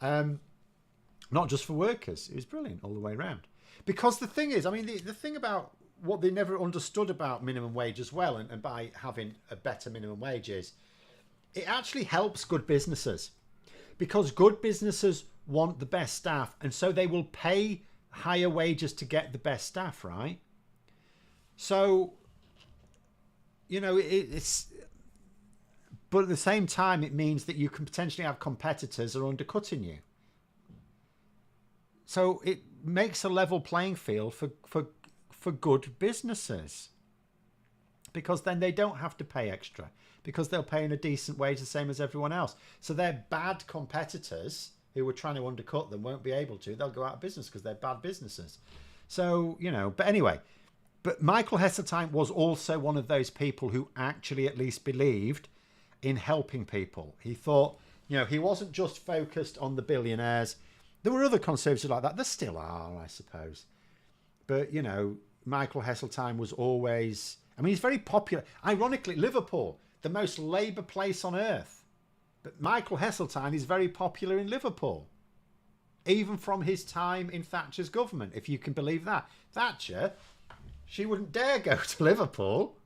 Not just for workers. It was brilliant all the way around. Because the thing is, I mean, the thing about what they never understood about minimum wage as well, and by having a better minimum wage, is it actually helps good businesses. Because good businesses want the best staff, and so they will pay higher wages to get the best staff, right? So, it's... But at the same time, it means that you can potentially have competitors that are undercutting you. So it makes a level playing field for good businesses. Because then they don't have to pay extra. Because they'll pay in a decent wage the same as everyone else. So their bad competitors who were trying to undercut them won't be able to. They'll go out of business because they're bad businesses. So, but anyway... But Michael Heseltine was also one of those people who actually at least believed in helping people. He thought, he wasn't just focused on the billionaires. There were other Conservatives like that. There still are, I suppose. But, Michael Heseltine was always... I mean, he's very popular. Ironically, Liverpool, the most Labour place on earth. But Michael Heseltine is very popular in Liverpool. Even from his time in Thatcher's government, if you can believe that. Thatcher... She wouldn't dare go to Liverpool.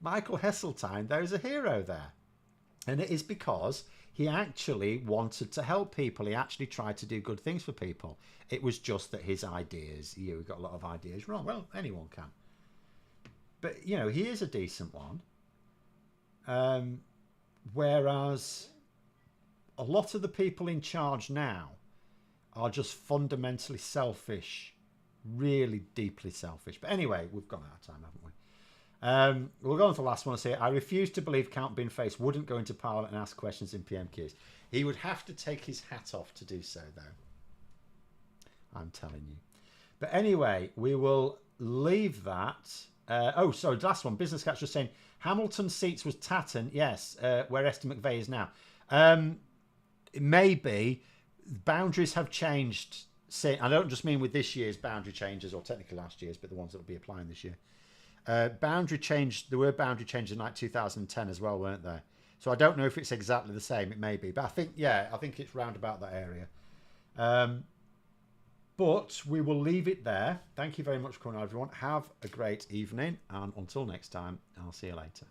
Michael Heseltine, there's a hero there. And it is because he actually wanted to help people. He actually tried to do good things for people. It was just that his ideas, he got a lot of ideas wrong. Well, anyone can. But, he is a decent one. Whereas a lot of the people in charge now are just fundamentally selfish. Really deeply selfish. But anyway, we've gone out of time, haven't we? We'll go on to the last one. Say, I refuse to believe Count Binface wouldn't go into Parliament and ask questions in PMQs. He would have to take his hat off to do so, though. I'm telling you. But anyway, we will leave that. Sorry, last one. Business Catch just saying, Hamilton's seats was Tatton. Yes, where Esther McVeigh is now. Maybe. Boundaries have changed. I don't just mean with this year's boundary changes, or technically last year's, but the ones that will be applying this year. Boundary change. There were boundary changes in like 2010 as well, weren't there? So I don't know if it's exactly the same. It may be, but I think it's round about that area. But we will leave it there. Thank you very much for coming on, everyone. Have a great evening, and until next time, I'll see you later.